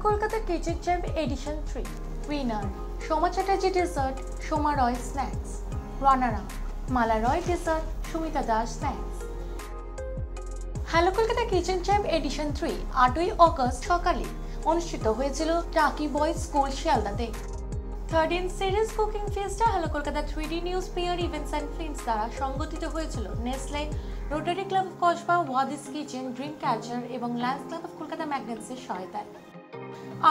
Kolkata kitchen champ edition 3 winner Soma Chatterjee dessert, Soma Roy snacks. Runner up Mala Roy dessert, Sumita Das snacks. Hello Kolkata kitchen champ edition 3 8ই August সকালে অনুষ্ঠিত হয়েছিল Taki boys school শিয়ালদাতে। Third in series cooking ফেস্টে hello Kolkata 3D news Pier Events and Films দ্বারা সংগঠিত হয়েছিল Nestle, Rotary club of Kasba, ওয়াদিস কিচেন, ড্রিম ক্যাচার এবং লায়ন্স ক্লাব অফ কলকাতা ম্যাগনেটসের সহায়তায়।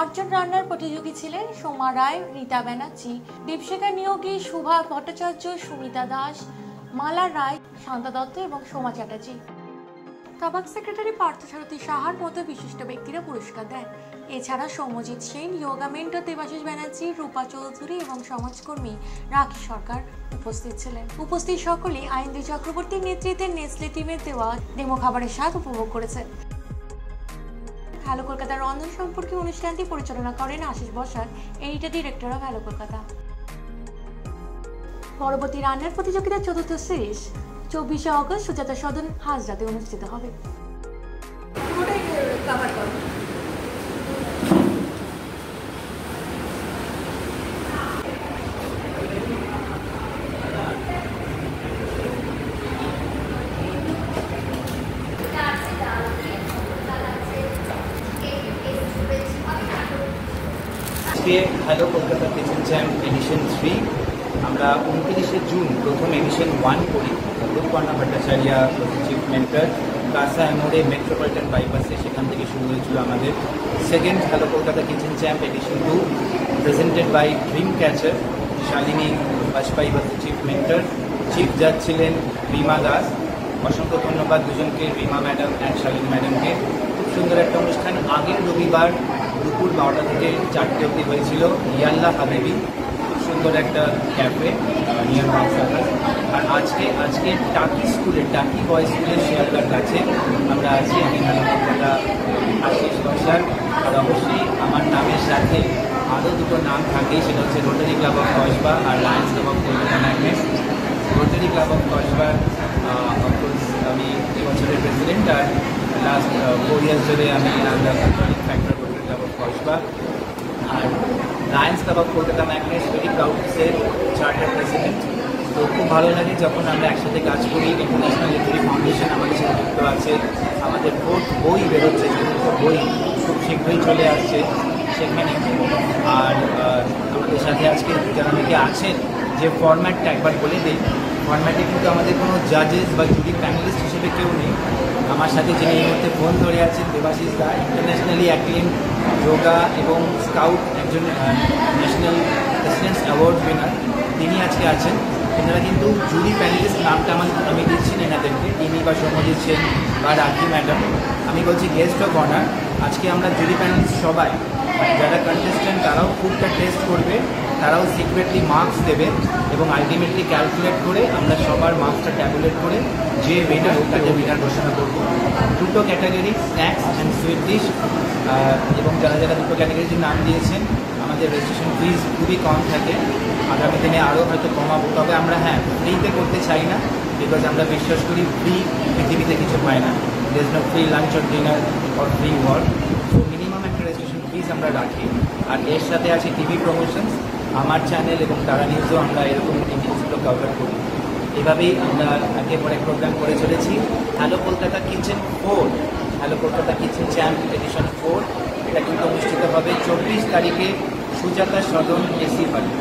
8 জন রান্নার প্রতিযোগী ছিলেন সোমা রায়, রীতা ব্যানার্জি, দীপশিখা নিয়োগী, শুভা ভট্টাচার্য, সুমিতা দাস, মালা রায়, শান্তা দত্ত এবং সোমা চ্যাটার্জি। কাবাক সেক্রেটারি পার্থসারথী সাহার মতো বিশিষ্ট ব্যক্তিরা পুরস্কার দেন। এছাড়া সৌম্যজিৎ সেন, যোগা মেন্টর দেবাশিস ব্যানার্জি, রূপা চৌধুরী এবং সমাজকর্মী রাখি সরকার উপস্থিত ছিলেন। উপস্থিত সকলেই আইন্দ্র চক্রবর্তীর নেতৃত্বে নেসলে টিমের দেওয়া ডেমো খাবারের স্বাদ উপভোগ করেছেন। হ্যালো কলকাতার রন্ধন সম্পর্কে অনুষ্ঠানটি পরিচালনা করেন Ashis Basak, editor director of hello Kolkata. পরবর্তী রান্নার প্রতিযোগিতার চতুর্থ সিরিজ 24শে অগস্ট সুজাতা সদন হাজরাতে অনুষ্ঠিত হবে। Hello Kolkata kitchen champ edition 3 আমরা 29শে জুন প্রথম এডিশন 1 করি। রূপকর্ণা ভট্টাচার্য চিফ মেন্টর, কাসা মোড়ে মেট্রোপলিটন বাইপাসে, সেখান থেকে শুরু হয়েছিল আমাদের second hello Kolkata kitchen champ edition 2, presented by dream catcher. Shalini Bajpai was the chief mentor. Chief জাজ ছিলেন রিমা দাস। অসংখ্য ধন্যবাদ দুজনকে, রিমা ম্যাডাম অ্যান্ড শালিনী ম্যাডামকে। খুব সুন্দর একটা অনুষ্ঠান আগের রবিবার দুপুর 12টা থেকে 4টে অবধি হয়েছিল ইয়াল্লা হাবিবি, খুব সুন্দর একটা ক্যাফে নিয়ার বাক্সাঘাট। আর আজকে টাকি স্কুলের, টাকি বয়েজ স্কুলের শিয়ালদার কাছে আমরা আছি। আমি হ্যালো কলকাতা আশিস বসাক। আর অবশ্যই আমার নামের সাথে আরও দুটো নাম থাকে, সেটা হচ্ছে রোটারি ক্লাব অফ কসবা আর lions club of Kolkata magnets. Rotary club of Kasba of course আমি এবছরের প্রেসিডেন্ট, আর লাস্ট 4 ইয়ার্স ধরে আমি controlling factor rotary club of Kasba. আর lions club of Kolkata magnets very proud to say charter president. তো খুব ভালো লাগে যখন আমরা একসাথে কাজ করি। ইন্টারন্যাশনাল লিটারি ফাউন্ডেশন আমাদের সাথে যুক্ত আছে। আমাদের 4th বই বেরোচ্ছে, চতুর্থ বই খুব শীঘ্রই চলে আসছে সেখানে। আর আমাদের সাথে আজকে যারা অনেকে আছেন, যে ফরম্যাটটা একবার বলে দিই, ফরম্যাটে কিন্তু আমাদের কোনো জাজেস বা জুরি প্যানেলিস্ট হিসেবে কেউ নেই। আমার সাথে যিনি এই মুহূর্তে ফোন ধরে আছেন, দেবাশিস দা, ইন্টারন্যাশনালি অ্যাক্লেম যোগা এবং স্কাউট, একজন ন্যাশনাল প্রেসিডেন্টস অ্যাওয়ার্ড উইনার, তিনি আজকে আছেন। এনারা কিন্তু জুরি প্যানেলিস্ট নামটা আমি দিচ্ছি না এনাদেরকে, তিনি বা সৌম্যজিৎ সেন বা রাখি ম্যাডাম, আমি বলছি গেস্ট অফ অনার। আজকে আমরা জুরি প্যানেলিস্ট সবাই, যারা কন্টেস্ট্যান্ট তারাও ফুডটা টেস্ট করবে, তারাও সিক্রেটলি মার্কস দেবে এবং আলটিমেটলি ক্যালকুলেট করে আমরা সবার মার্কসটা ট্যাবুলেট করে যে উইনার হোক তাকে উইনার ঘোষণা করবো। দুটো category, snacks and sweet dish, এবং যারা যারা দুটো ক্যাটাগরির নাম দিয়েছেন, আমাদের রেজিস্ট্রেশন ফিজ খুবই কম থাকে। আগামী দিনে আরও হয়তো কমাবো, তবে আমরা ফ্রিতে করতে চাই না, বিকজ আমরা বিশ্বাস করি ফ্রি পৃথিবীতে কিছু পায় না। There is no free lunch or dinner or free work. তো মিনিমাম একটা রেজিস্ট্রেশন ফিজ আমরা রাখি। আর এর সাথে আছে টিভি প্রমোশনস, আমার চ্যানেল এবং তারা নিউজও আমরা এরকম জিনিসগুলো কভার করি। এভাবেই আমরা একের পর এক প্রোগ্রাম করে চলেছি। Hello Kolkata kitchen 4, hello Kolkata kitchen champ edition 4, এটা কিন্তু অনুষ্ঠিত হবে 24 তারিখে সুজাতা সদন এসি হলে।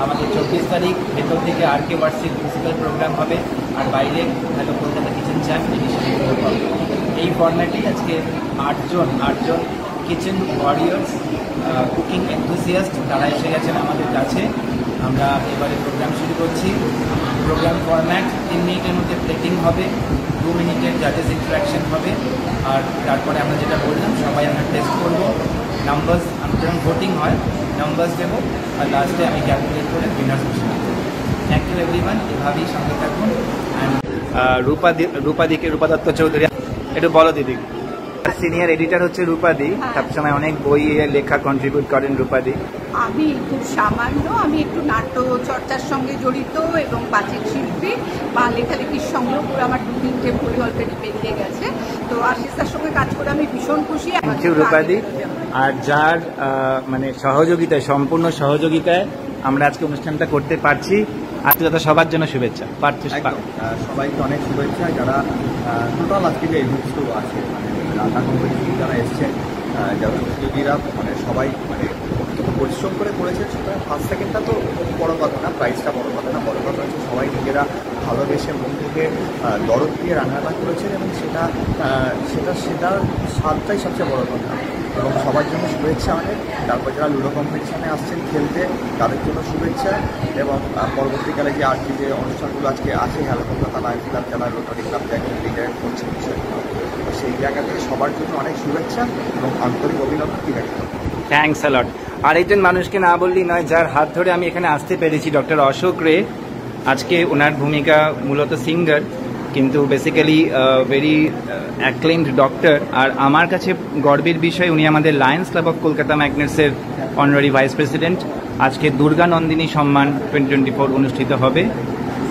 আমাদের 24 তারিখ ভেতর থেকে RK বার্ষিক ফিজিক্যাল প্রোগ্রাম হবে, আর বাইরে hello Kolkata kitchen champ edition 4 হবে। এই ফর্ম্যাটেই আজকে 8 জন কিচেন ওয়ারিয়ার্স, কুকিং এনথুসিয়াস্ট, তারা এসে গেছেন আমাদের কাছে। আমরা এবারে প্রোগ্রাম শুরু করছি। প্রোগ্রাম ফরম্যাট 3 মিনিটের মধ্যে প্লেটিং হবে, 2 মিনিটের জাজেস ইন্টারাকশন হবে, আর তারপরে আমরা যেটা বললাম সবাই আমরা টেস্ট করবো। নাম্বারস, যখন ভোটিং হয় নাম্বারস দেবো, আর লাস্টে আমি ক্যালকুলেট করে উইনার্স ঘোষণা করবো। থ্যাংক ইউ এভরিওয়ান, এভাবেই সঙ্গে থাকুন। রূপা দত্ত চৌধুরী, একটু বলো দিদি। সিনিয়র এডিটর হচ্ছে রূপাদি, সবসময় অনেক বই লেখা কন্ট্রিবিউট করেন রূপাদি। আমি খুব সামান্য, আমি একটু নাট্য চর্চার সঙ্গে জড়িত এবং বাচিক শিল্পী বা লেখালেখির সঙ্গেও পুরো আমার 2-3টে বই অলরেডি বেরিয়ে গেছে। তো আশিসদার সঙ্গে কাজ করে আমি ভীষণ খুশি। রূপাদি আর যার মানে সহযোগিতায়, সম্পূর্ণ সহযোগিতায় আমরা আজকে অনুষ্ঠানটা করতে পারছি। আত্মীয়তা সবার জন্য শুভেচ্ছা। সবাইকে অনেক শুভেচ্ছা যারা টোটাল আজকে যে ইভেন্টসগুলো আছে, রান্না কোম্পানি যারা এসছেন, যারা সহযোগীরা, মানে সবাই মানে অত্যন্ত পরিশ্রম করে করেছেন। সুতরাং ফার্স্ট সেকেন্ডটা তো বড় কথা না, প্রাইসটা বড় কথা না, বড় কথা হচ্ছে সবাই নিজেরা ভালোবেসে মন থেকে দরদ দিয়ে রান্নাটা করেছেন এবং সেটার স্বাদটাই সবচেয়ে বড় কথা। এবং সবার জন্য শুভেচ্ছা অনেক। তারপর যারা লুডো কম্পিটিশনে আসছেন খেলতে তাদের জন্য শুভেচ্ছা। এবং পরবর্তীকালে যে আর কি যে অনুষ্ঠানগুলো আজকে আছে, হ্যালো কলকাতা লায়ন্স ক্লাব, যারা রোটারি ক্লাব লিডারেট করছে বিষয়গুলো, সেই জায়গা থেকে সবার জন্য অনেক শুভেচ্ছা এবং আন্তরিক অভিনন্দন। ঠিক আছে, থ্যাংকস আ লট। আরেকজন মানুষকে না বললেই নয়, যার হাত ধরে আমি এখানে আসতে পেরেছি, ডক্টর অশোক রে। আজকে ওনার ভূমিকা মূলত সিঙ্গার, কিন্তু বেসিক্যালি ভেরি অ্যাক্লেমড ডক্টর। আর আমার কাছে গর্বের বিষয়, উনি আমাদের লায়ন্স ক্লাব অফ কলকাতা ম্যাগনেটসের অনারারি ভাইস প্রেসিডেন্ট। আজকে দুর্গা নন্দিনী সম্মান 2024 অনুষ্ঠিত হবে।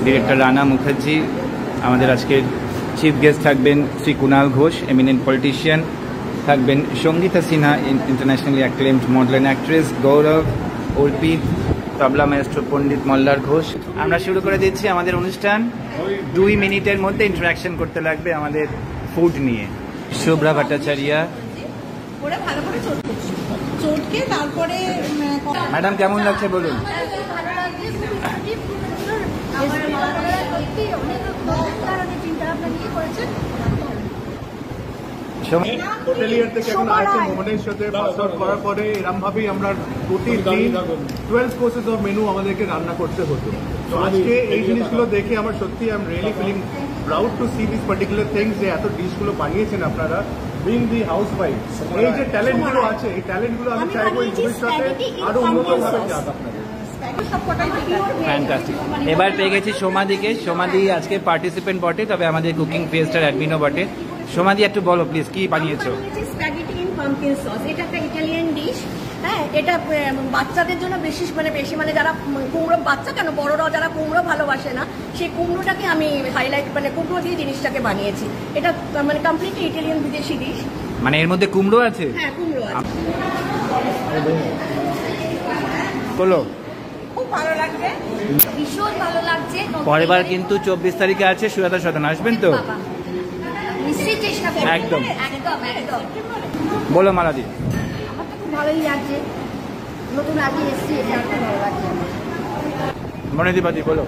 ডিরেক্টর রানা মুখার্জি, আমাদের আজকের চিফ গেস্ট থাকবেন শ্রী কুণাল ঘোষ, এমিনেন্ট পলিটিশিয়ান, থাকবেন Sangeeta Sinha, internationally acclaimed model and actress, Gaurav, Arpit, tabla master পণ্ডিত মল্লার ঘোষ। আমরা শুরু করে দিচ্ছি আমাদের অনুষ্ঠান। 2 মিনিটের মধ্যে ইন্টারাকশন করতে লাগবে আমাদের ফুড নিয়ে। শুভ্রা ভট্টাচার্য, ম্যাডাম কেমন লাগছে বলুন? হোটেলিয়ার থেকে এখন আসছে মোহনের সাথে পাস আউট করার পরে এরম ভাবেই আমরা প্রতিদিন 12 কোর্সেস অফ মেনু আমাদেরকে রান্না করতে হতো। তো আজকে এই জিনিসগুলো দেখে আমার সত্যি I am really feeling proud to see this particular things, যে এত ডিশগুলো বানিয়েছেন আপনারা, বিং দি হাউস ওয়াইফ। এই যে ট্যালেন্টগুলো আছে, এই ট্যালেন্টগুলো আমি চাইবো এই ভবিষ্যতে আরো উন্নতভাবে যাক আপনাদের। ফ্যান্টাস্টিক। এবার পেয়ে গেছি সোমাদিকে। সোমাদি আজকে পার্টিসিপেন্ট বটে, তবে আমাদের কুকিং ফেস্টার অ্যাডমিনও বটে। সোমাদি একটু বলো প্লিজ, কি বানিয়েছো? স্প্যাগেটি ইন পাম্পকিন সস, এটা একটা ইটালিয়ান ডিশ। হ্যাঁ, এটা বাচ্চাদের জন্য বেশি মানে যারা কুমড়ো, বাচ্চা কেন বড়রাও যারা কুমড়ো ভালোবাসে না, সেই কুমড়োটাকে আমি হাইলাইট, মানে কুমড়ো দিয়ে জিনিসটাকে বানিয়েছি। এটা মানে কমপ্লিটলি ইটালিয়ান বিদেশি ডিশ। মানে এর মধ্যে কুমড়ো আছে? হ্যাঁ, কুমড়ো আছে। বলো। খুব ভালো লাগছে, ভীষণ ভালো লাগছে। পরের বার কিন্তু 24 তারিখে আছে, সুজাতা সদন আসবেন তো? নিশ্চয়ই চেষ্টা করব। একদম একদম একদম। বলো মালাদি। আমার তো খুব ভালোই লাগছে, নতুন আগে এসেছি, এটা খুব ভালো লাগছে। মনিদীপাদি বলো,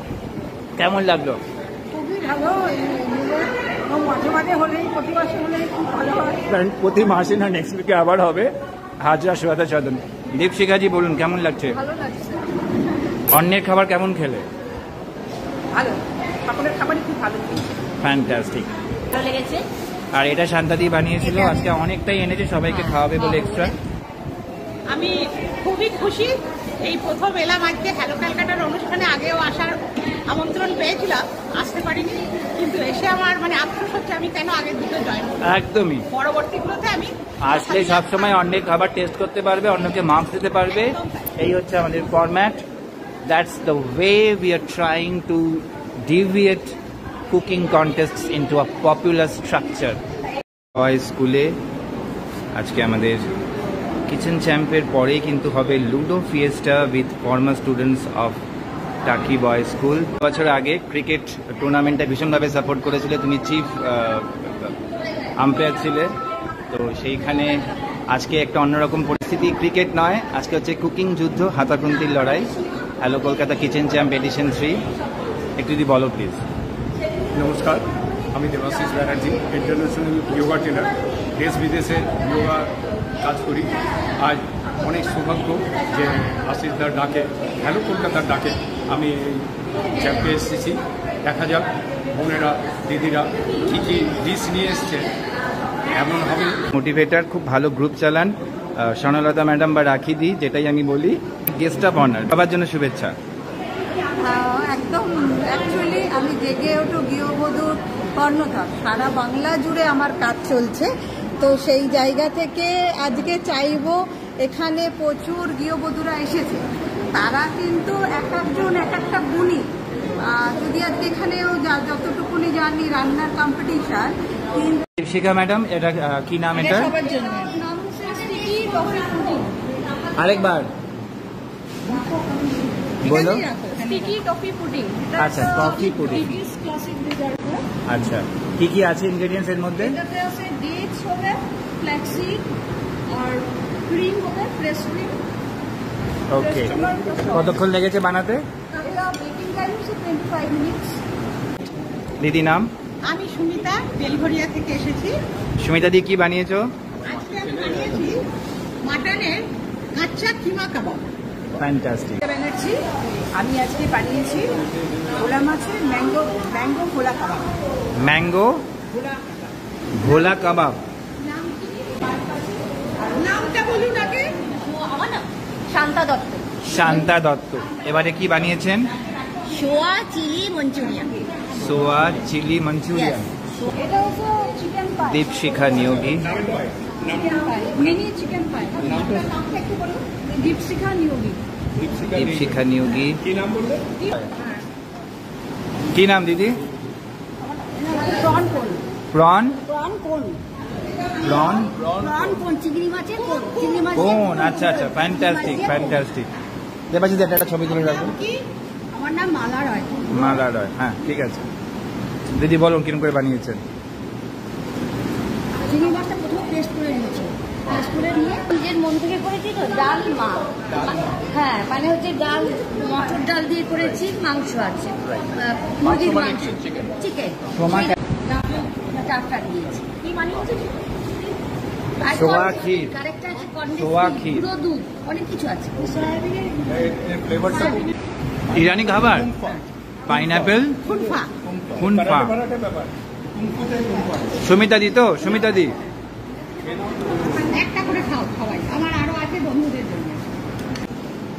কেমন লাগলো? খুবই ভালো। মাঝে মাঝে হলেই, প্রতি মাসে হলেই খুব ভালো হয়। প্রতি মাসে না, নেক্সট উইকে আবার হবে। হাজরা সুজাতা সদন। দীপশিখাজি বলুন, কেমন লাগছে? ভালো লাগছে। অন্যের খাবার কেমন খেলে? ভালো, সকলের খাবারই খুব ভালো। ফ্যান্টাস্টিক। ভালো লেগেছে। আর এটা শান্তাদি বানিয়েছিল, আজকে অনেকটাই এনেছে সবাইকে খাওয়াবে বলে এক্সট্রা। আমি খুবই খুশি, এই প্রথম এলাম আজকে হ্যালো ক্যালকাটার অনুষ্ঠানে। আগেও আসার আমন্ত্রণ পেয়েছিলাম, আসতে পারিনি, কিন্তু এসে আমার মানে আফসোস হচ্ছে আমি কেন আগের দুটো জয়েন করি। একদমই, পরবর্তীগুলোতে আমি আসলে সবসময় অন্যের খাবার টেস্ট করতে পারবে, অন্যকে মার্কস দিতে পারবে। এই হচ্ছে আমাদের format. That's the way we are trying to deviate cooking contests into a popular structure. Boys স্কুলে আজকে আমাদের কিচেন চ্যাম্পের পরেই কিন্তু হবে ludo fiesta with former students of Taki boys school. বছর আগে ক্রিকেট টুর্নামেন্টটা ভীষণভাবে সাপোর্ট করেছিল, তুমি চিফ আম্পায়ার ছিলে। তো সেইখানে আজকে একটা অন্যরকম পরিস্থিতি, ক্রিকেট নয়, আজকে হচ্ছে কুকিং যুদ্ধ, হাতাখুন্তির লড়াই। Hello Kolkata kitchen champ edition 3, একটু যদি বলো প্লিজ। নমস্কার, আমি Debashis Banerjee, international yoga trainer, দেশ বিদেশে যোগা কাজ করি। আজ অনেক সৌভাগ্য যে আশিসদার ডাকে, হ্যালো কলকাতার ডাকে আমি চ্যাম্পে এসেছি। দেখা যাক বোনেরা, দিদিরা কী কী ডিশ নিয়ে এসছে। এমন হবে মোটিভেটার, খুব ভালো গ্রুপ চালান স্বর্ণলতা ম্যাডাম বা রাখি দি, যেটাই আমি বলি। গেস্ট অফ অনার, সবার জন্য শুভেচ্ছা। একদম, অ্যাকচুয়ালি আমি জেগে ওঠো গৃহবধূর কর্ণধার, সারা বাংলা জুড়ে আমার কাজ চলছে। তো সেই জায়গা থেকে আজকে চাইবো, এখানে প্রচুর গৃহবধূরা এসেছে, তারা কিন্তু এক একজন এক একটা গুণী। যদি আজকে এখানেও যতটুকুনি জানি রান্নার কম্পিটিশন, কিন্তু দীপশিখা ম্যাডাম, এটা কি নাম? এটা সবার জন্য নাম হচ্ছে স্টিকি কফি পুডিং। আরেকবার বলো। Sticky coffee pudding. আচ্ছা, কফি পুডিং। Classic dessert. আচ্ছা, কি কি আছে ইনগ্রেডিয়েন্টস এর মধ্যে? এটাতে আছে ডেটস হবে, ফ্ল্যাক্সিড আর ক্রিম হবে, ফ্রেশ ক্রিম। ওকে, কতক্ষণ লেগেছে বানাতে? এটা বেকিং টাইম হচ্ছে 25 মিনিটস। দিদি নাম? আমি সুমিতা, বেলঘরিয়া থেকে এসেছি। সুমিতা দি, কি বানিয়েছো? আজকে আমি বানিয়েছি মাটনের কাঁচা কিমা কাবাব। ফ্যান্টাস্টিক। ব্যানার্জি, আমি আজকে বানিয়েছি ভোলা মাছের ম্যাঙ্গো ভোলা কাবাব। ম্যাঙ্গো ভোলা কাবাব। নামটা বলুন আগে। আমার নাম শান্তা দত্ত। শান্তা দত্ত। এবারে কি বানিয়েছেন? সোয়া চিলি মঞ্চুরিয়ান। সোয়া চিলি মাঞ্চুরিয়ান। এটা হচ্ছে চিকেন পাই। দীপশিখা নিয়োগী। চিকেন পাই, মিনি চিকেন পাই। নামটা একটু বলুন। দীপশিখা নিয়োগী। দীপশিখা নিয়োগী। কি নাম দিদি? প্রন কোন। প্রন প্রন কোন। প্রন প্রন কোন চিংড়ি মাছের কোন। চিংড়ি মাছ কোন? আচ্ছা আচ্ছা, ফ্যান্টাস্টিক ফ্যান্টাস্টিক। দেবাশিস, একটা ছবি তুলে রাখুন। কি? আমার নাম মালা রয়। মালা রয়, হ্যাঁ ঠিক আছে। দিদি বলুন কিরকম করে বানিয়েছেন? চিংড়ি মাছটা প্রথমে পেস্ট করে নিয়েছি। পেস্ট করে নিয়ে নিজের মন থেকে করেছি তো ডাল মা। হ্যাঁ, মানে হচ্ছে ডাল, মটর ডাল দিয়ে করেছি। মাংস আছে, মুরগির মাংস, চিকেন, চারটা দিয়েছি। কি মানে হচ্ছে সোয়া ক্ষীর। কারেক্ট আছে, সোয়া ক্ষীর, পুরো দুধ, অনেক কিছু আছে। ইরানি খাবার, পাইনাপেল, ফুনফা। খুনফা। সুমিতা দি তো? সুমিতা দি, একটা করে খাও সবাই, আমার আরো আছে বন্ধুদের জন্য।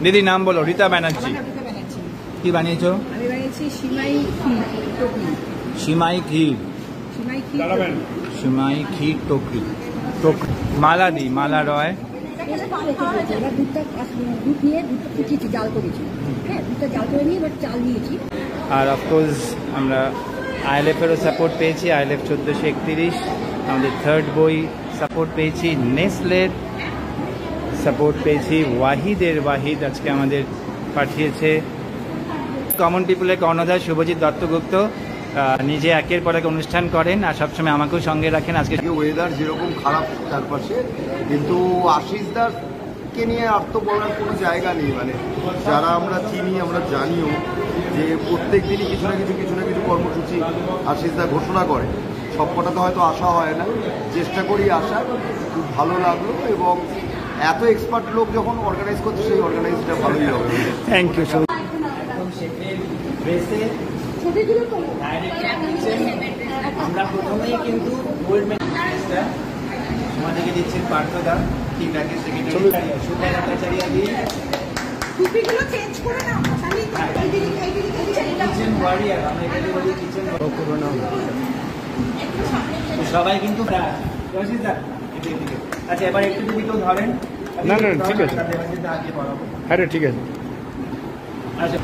দিদি নাম বলো। রীতা ব্যানার্জি। আমার দুটো বানাচ্ছি। কি বানিয়েছো? আমি বানিয়েছি সিমাই টোপি। সিমাই ক্ষীর। সিমাই কি সিমাই ক্ষীর টোকরি। মালা দি, মালা রয়। এবার দুধটা দুধ নিয়ে দুধটা ফুটিয়েছি, জাল করেছি। হ্যাঁ, দুধটা জাল করে নিয়ে এবার চাল দিয়েছি। আর অফকোর্স আমরা আইএলএফেরও সাপোর্ট পেয়েছি, আইএলএফ 1431। আমাদের থার্ড বই সাপোর্ট পেয়েছি, নেসলের সাপোর্ট পেয়েছি, ওয়াহিদ আজকে আমাদের পাঠিয়েছে। কমন পিপলের কর্ণধার শুভজিৎ দত্তগুপ্ত নিজে একের পর এক অনুষ্ঠান করেন আর সবসময় আমাকেও সঙ্গে রাখেন। আজকে ওয়েদার যেরকম খারাপ চারপাশে, কিন্তু আশিসদারকে নিয়ে আর তো বলার কোনো জায়গা নেই। মানে যারা আমরা চিনি, আমরা জানিও যে প্রত্যেক দিনই কিছু না কিছু কর্মসূচি আশিসদা ঘোষণা করে। সবকটাতে হয়তো আসা হয় না, চেষ্টা করি আসা। খুব ভালো লাগলো, এবং এত এক্সপার্ট লোক যখন অর্গানাইজ করছে, সেই অর্গানাইজটা ভালোই হবে। Thank you. আমরা প্রথমেই কিন্তু গোল্ড মেডেলিস্টটা আমাদেরকে দিচ্ছেন পার্থদা, টিম ব্যাংকের সেক্রেটারি সুধা ভট্টাচার্য দি। টুপিগুলো চেঞ্জ করে নাও, তাহলে কিচেন ওয়ারিয়ার, আমরা এখানে বলি কিচেন করোনা। সবাই কিন্তু আচ্ছা, এবার একটু যদি কেউ ধরেন। না ঠিক আছে, হ্যাঁ ঠিক আছে। আচ্ছা,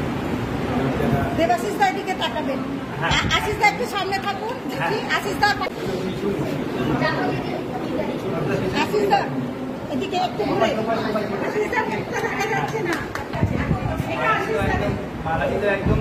দেবাশিস দা এদিকে তাকাবেন। আশিস দা একটু সামনে থাকুন, দেখি। আশিস দা এদিকে একটু ঘুরে। আশিস দা মুখটা দেখা যাচ্ছে না। মালা কিন্তু একদম